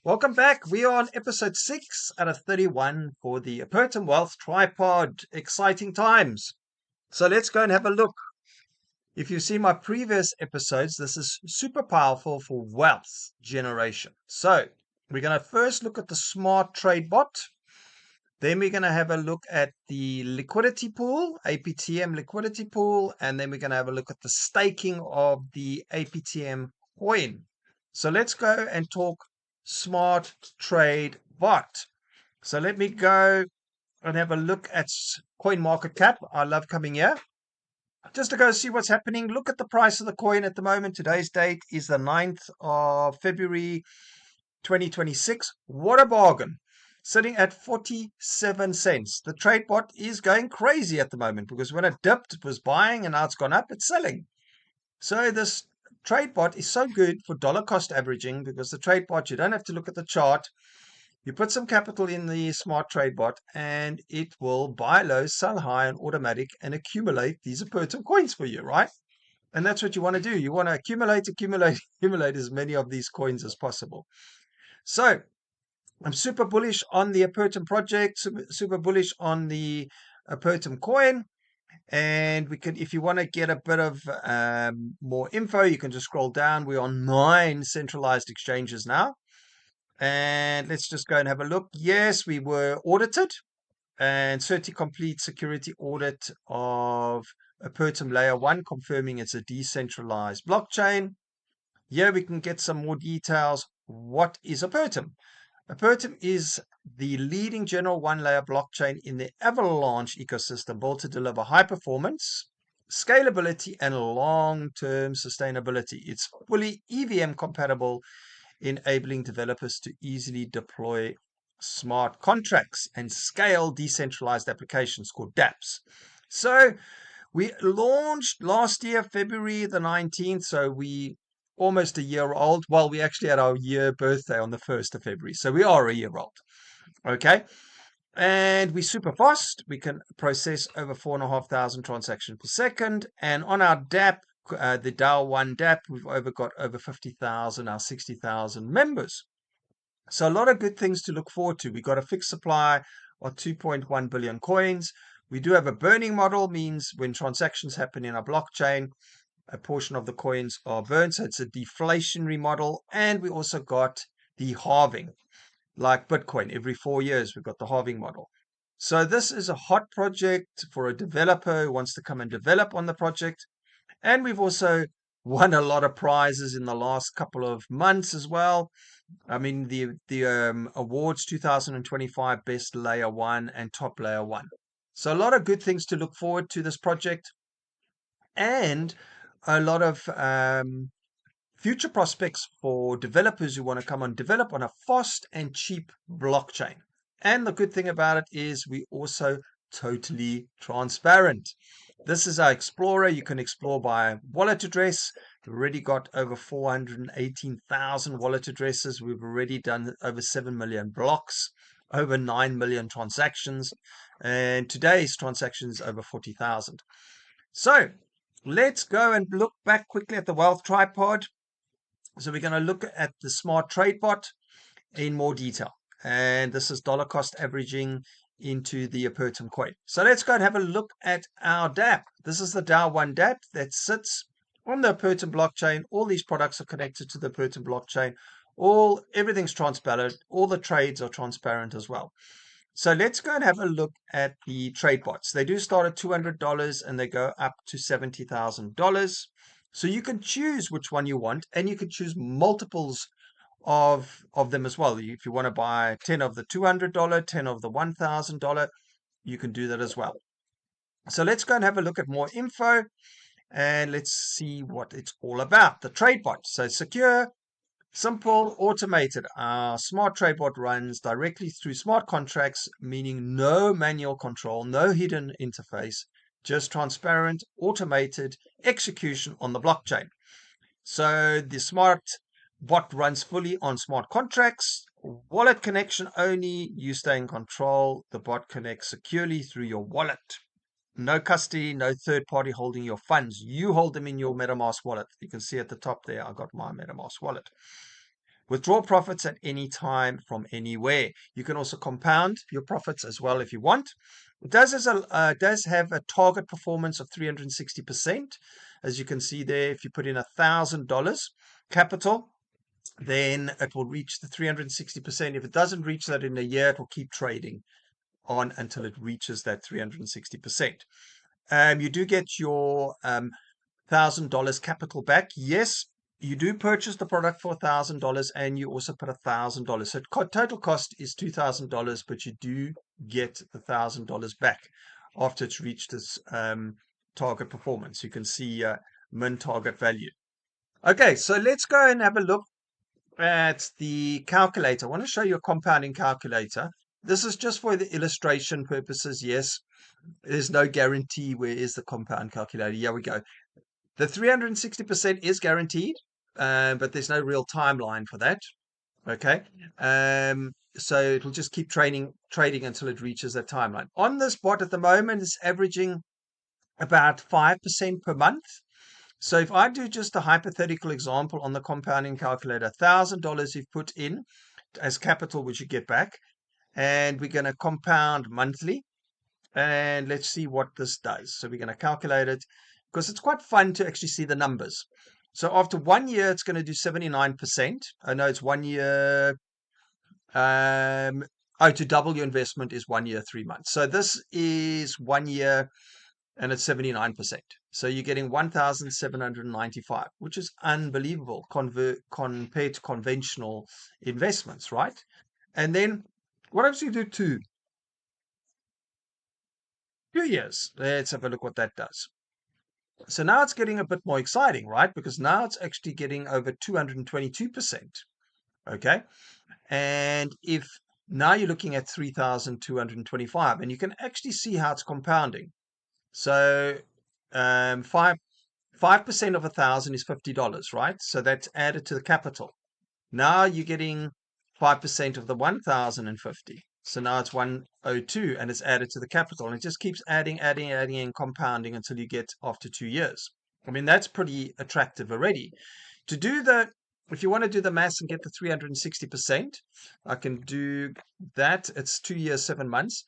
Welcome back. We are on episode 6 out of 31 for the Apertum Wealth Tripod. Exciting times. So let's go and have a look. If you see my previous episodes, this is super powerful for wealth generation. So we're going to first look at the smart trade bot. Then we're going to have a look at the liquidity pool, APTM liquidity pool. And then we're going to have a look at the staking of the APTM coin. So let's go and talk smart trade bot. So let me go and have a look at coin market cap. I love coming here just to go see what's happening. Look at the price of the coin at the moment. Today's date is the 9th of February 2026. What a bargain. Sitting at 47 cents. The trade bot is going crazy at the moment because when it dipped, it was buying, and now it's gone up, it's selling. So this trade bot is so good for dollar cost averaging because the trade bot, you don't have to look at the chart. You put some capital in the smart trade bot and it will buy low, sell high, and automatic and accumulate these Apertum coins for you, right? And that's what you want to do. You want to accumulate as many of these coins as possible. So I'm super bullish on the Apertum project, super bullish on the Apertum coin. And we can, if you want to get a bit of more info, you can just scroll down. We're on 9 centralized exchanges now. And let's just go and have a look. Yes, we were audited and Certi complete security audit of Apertum Layer 1, confirming it's a decentralized blockchain. Here we can get some more details. What is Apertum? Apertum is the leading general one-layer blockchain in the Avalanche ecosystem, built to deliver high performance, scalability, and long-term sustainability. It's fully EVM compatible, enabling developers to easily deploy smart contracts and scale decentralized applications called dApps. So we launched last year, February the 19th. So we almost a year old. Well, we actually had our year birthday on the 1st of February. So we are a year old. Okay. And we're super fast. We can process over 4,500 transactions per second. And on our dApp, the DYOR dApp, we've got over 50,000, our 60,000 members. So a lot of good things to look forward to. We've got a fixed supply of 2.1 billion coins. We do have a burning model, means when transactions happen in our blockchain, a portion of the coins are burned. So it's a deflationary model. And we also got the halving, like Bitcoin. Every 4 years, we've got the halving model. So this is a hot project for a developer who wants to come and develop on the project. And we've also won a lot of prizes in the last couple of months as well. I mean, the awards 2025 Best Layer 1 and Top Layer 1. So a lot of good things to look forward to this project. And a lot of future prospects for developers who want to come and develop on a fast and cheap blockchain. And the good thing about it is we also totally transparent. This is our Explorer. You can explore by wallet address. We've already got over 418,000 wallet addresses. We've already done over 7 million blocks, over 9 million transactions. And today's transactions over 40,000. So let's go and look back quickly at the Wealth Tripod. So we're going to look at the smart trade bot in more detail. And this is dollar cost averaging into the Apertum coin. So let's go and have a look at our dApp. This is the DYOR dApp that sits on the Apertum blockchain. All these products are connected to the Apertum blockchain. Everything's transparent. All the trades are transparent as well. So let's go and have a look at the trade bots. They do start at $200 and they go up to $70,000. So you can choose which one you want, and you can choose multiples of them as well. If you want to buy 10 of the $200, 10 of the $1,000, you can do that as well. So let's go and have a look at more info and let's see what it's all about. The trade bot. So secure, simple, automated. Our smart trade bot runs directly through smart contracts, meaning no manual control, no hidden interface, just transparent, automated execution on the blockchain. So the smart bot runs fully on smart contracts, wallet connection only. You stay in control. The bot connects securely through your wallet. No custody, no third party holding your funds. You hold them in your MetaMask wallet. You can see at the top there, I got my MetaMask wallet. Withdraw profits at any time from anywhere. You can also compound your profits as well if you want. It does have a target performance of 360%. As you can see there, if you put in $1,000 capital, then it will reach the 360%. If it doesn't reach that in a year, it will keep trading on until it reaches that 360%. You do get your $1,000 capital back. Yes, you do purchase the product for $1,000 and you also put $1,000. So total cost is $2,000, but you do get the $1,000 back after it's reached its target performance. You can see min target value. Okay, so let's go and have a look at the calculator. I want to show you a compounding calculator. This is just for the illustration purposes. Yes, there's no guarantee. Where is the compound calculator? Here we go. The 360% is guaranteed, but there's no real timeline for that. Okay. So it'll just keep trading until it reaches that timeline. On this bot at the moment, it's averaging about 5% per month. So if I do just a hypothetical example on the compounding calculator, $1,000 you've put in as capital, which you get back, and we're going to compound monthly. And let's see what this does. So we're going to calculate it because it's quite fun to actually see the numbers. So after 1 year, it's going to do 79%. I know it's 1 year. To double your investment is 1 year, 3 months. So this is 1 year and it's 79%. So you're getting 1,795, which is unbelievable compared to conventional investments, right? And then what else do you do 2 years? Let's have a look what that does. So now it's getting a bit more exciting, right? Because now it's actually getting over 222%. Okay. And if now you're looking at 3,225, and you can actually see how it's compounding. So 5% of 1,000 is $50, right? So that's added to the capital. Now you're getting 5% of the 1,050. So now it's 102 and it's added to the capital, and it just keeps adding and compounding until you get after 2 years. I mean, that's pretty attractive already. If you want to do the maths and get the 360%, I can do that. It's 2 years, 7 months.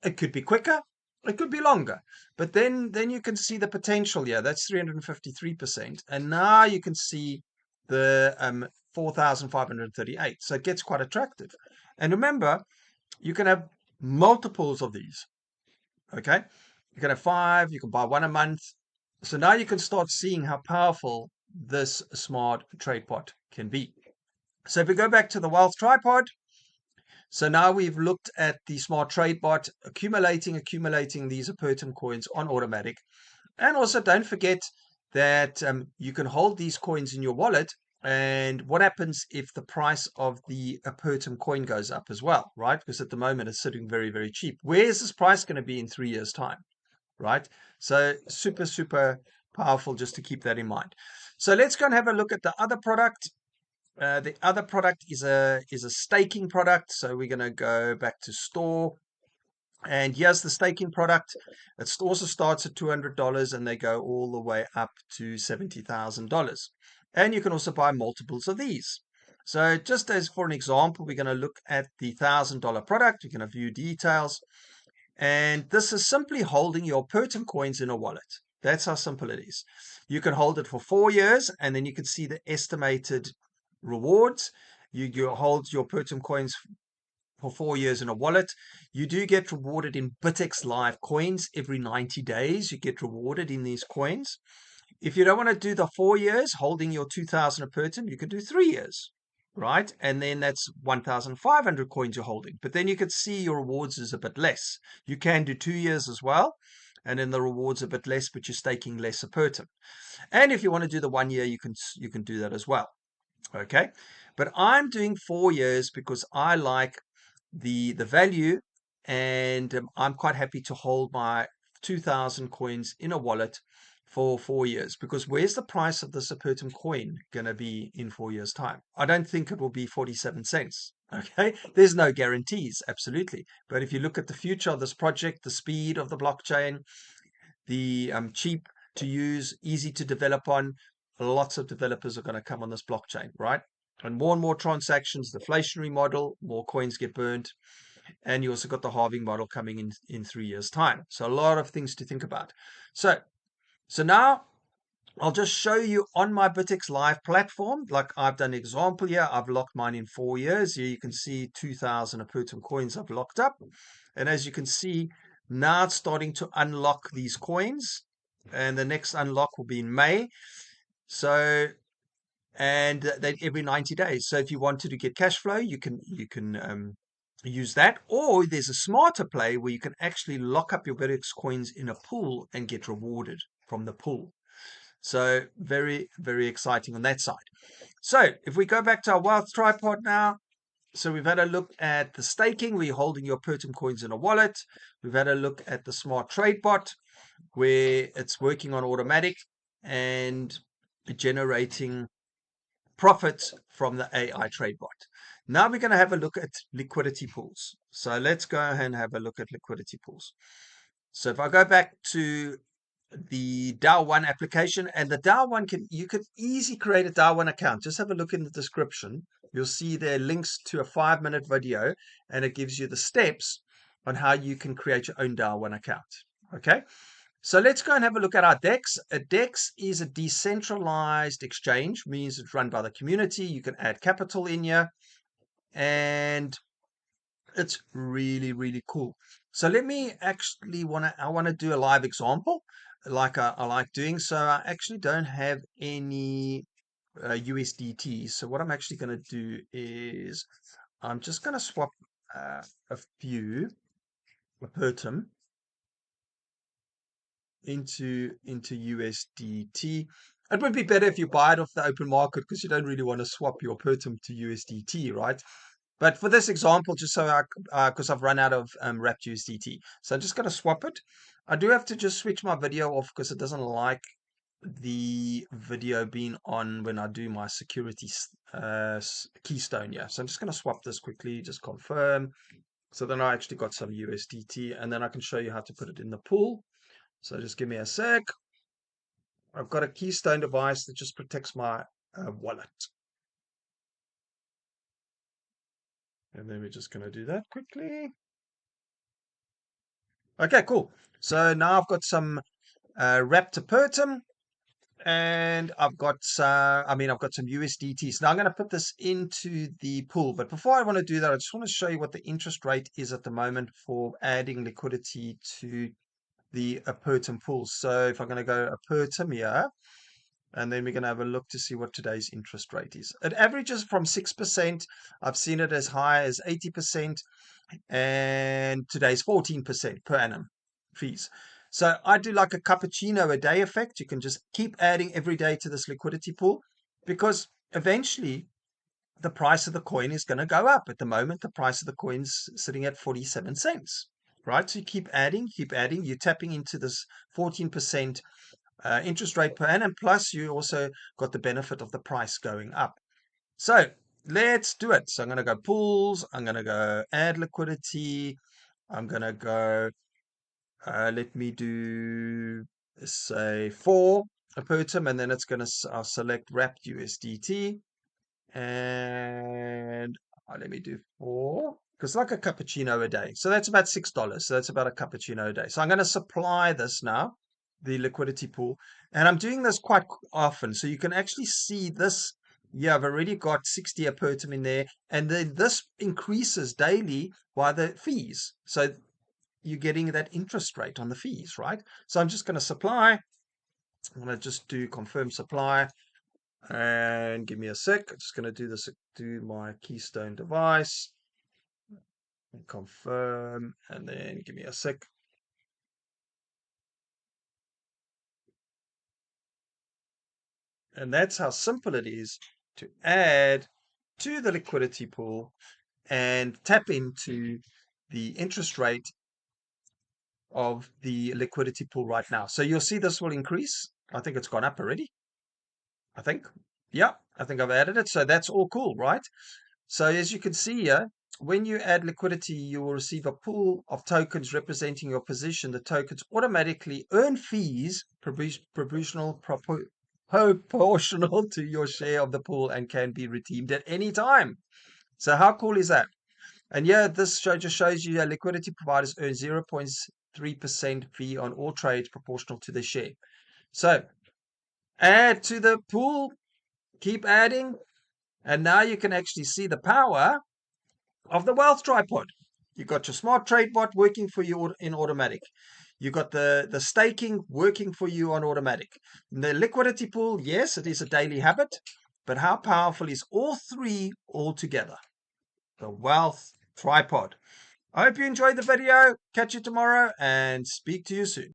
It could be quicker. It could be longer. But then you can see the potential here. That's 353%. And now you can see the 4,538. So it gets quite attractive. And remember, you can have multiples of these. Okay. You can have 5, you can buy 1 a month. So now you can start seeing how powerful this smart trade pot can be. So if we go back to the wealth tripod, so now we've looked at the smart trade bot accumulating these Apertum coins on automatic. And also don't forget that you can hold these coins in your wallet. And what happens if the price of the Apertum coin goes up as well, right? Because at the moment it's sitting very, very cheap. Where is this price going to be in 3 years' time, right? So super, super powerful just to keep that in mind. So let's go and have a look at the other product. The other product is a staking product. So we're going to go back to store. And here's the staking product. It also starts at $200 and they go all the way up to $70,000. And you can also buy multiples of these. So just as for an example, we're going to look at the $1,000 product. You're going to view details. And this is simply holding your Apertum coins in a wallet. That's how simple it is. You can hold it for 4 years and then you can see the estimated rewards. You hold your Apertum coins for 4 years in a wallet. You do get rewarded in BitX Live coins every 90 days. You get rewarded in these coins. If you don't want to do the 4 years holding your 2,000 Apertum, you can do 3 years, right? And then that's 1,500 coins you're holding. But then you can see your rewards is a bit less. You can do 2 years as well. And then the rewards are a bit less, but you're staking less Apertum. And if you want to do the 1 year, you can do that as well. Okay. But I'm doing 4 years because I like the value, and I'm quite happy to hold my 2,000 coins in a wallet for 4 years, because where's the price of this Apertum coin going to be in 4 years' time? I don't think it will be 47 cents. Okay, there's no guarantees, absolutely. But if you look at the future of this project, the speed of the blockchain, the cheap to use, easy to develop on, lots of developers are going to come on this blockchain, right? And more transactions, deflationary model, more coins get burned. And you also got the halving model coming in 3 years' time. So a lot of things to think about. So now I'll just show you on my BitX Live platform, like I've done an example here. I've locked mine in 4 years. Here you can see 2,000 Apertum coins I've locked up. And as you can see, now it's starting to unlock these coins. And the next unlock will be in May. So, and they every 90 days. So if you wanted to get cash flow, you can use that. Or there's a smarter play where you can actually lock up your BitX coins in a pool and get rewarded from the pool. So very, very exciting on that side. So if we go back to our wealth tripod now, so we've had a look at the staking, where you're holding your Apertum coins in a wallet. We've had a look at the smart trade bot, where it's working on automatic and generating profits from the AI trade bot. Now we're going to have a look at liquidity pools. So let's go ahead and have a look at liquidity pools. So if I go back to the DYOR application, and the DYOR you could easily create a DYOR account. Just have a look in the description. You'll see there links to a 5-minute video, and it gives you the steps on how you can create your own DYOR account. Okay, so let's go and have a look at our DEX. A DEX is a decentralized exchange, means it's run by the community. You can add capital in here, and it's really, really cool. So let me actually I want to do a live example like I like doing. So I actually don't have any USDT. So what I'm actually going to do is I'm just going to swap a few Apertum into USDT. It would be better if you buy it off the open market, because you don't really want to swap your Apertum to USDT, right? But for this example, just so because I've run out of wrapped USDT, so I'm just going to swap it. I do have to just switch my video off because it doesn't like the video being on when I do my security keystone. Yeah, so I'm just going to swap this quickly, just confirm. So then I actually got some USDT, and then I can show you how to put it in the pool. So just give me a sec. I've got a keystone device that just protects my wallet. And then we're just going to do that quickly. Okay, cool. So now I've got some wrapped Apertum, and I've got I've got some USDT. So now I'm going to put this into the pool. But before I want to do that, I just want to show you what the interest rate is at the moment for adding liquidity to the Apertum pool. So if I'm going to go Apertum here, and then we're going to have a look to see what today's interest rate is. It averages from 6%. I've seen it as high as 80%. And today's 14% per annum fees. So I do like a cappuccino a day effect. You can just keep adding every day to this liquidity pool, because eventually the price of the coin is going to go up. At the moment, the price of the coin's sitting at 47 cents, right? So you keep adding, you're tapping into this 14% interest rate per annum, plus you also got the benefit of the price going up. So let's do it. So I'm going to go pools. I'm going to go add liquidity. I'm going to go, let me do, say, 4 Apertum, and then it's going to, I'll select wrapped USDT. And let me do 4, because like a cappuccino a day. So that's about $6. So that's about a cappuccino a day. So I'm going to supply this now, the liquidity pool. And I'm doing this quite often. So you can actually see this. Yeah, I've already got 60 Apertum in there, and then this increases daily by the fees. So you're getting that interest rate on the fees, right? So I'm just going to supply. I'm going to just do confirm supply, and give me a sec. I'm just going to do this, do my keystone device, and confirm, and then give me a sec. And that's how simple it is to add to the liquidity pool and tap into the interest rate of the liquidity pool right now. So you'll see this will increase. I think it's gone up already. I think. Yeah, I think I've added it. So that's all cool, right? So as you can see here, when you add liquidity, you will receive a pool of tokens representing your position. The tokens automatically earn fees proportional proportional to your share of the pool and can be redeemed at any time. So how cool is that? And yeah, this just shows you that liquidity providers earn 0.3% fee on all trades proportional to their share. So add to the pool, keep adding, and now you can actually see the power of the wealth tripod. You've got your smart trade bot working for you in automatic. You've got the staking working for you on automatic. The liquidity pool, yes, it is a daily habit, but how powerful is all three all together? The wealth tripod. I hope you enjoyed the video. Catch you tomorrow and speak to you soon.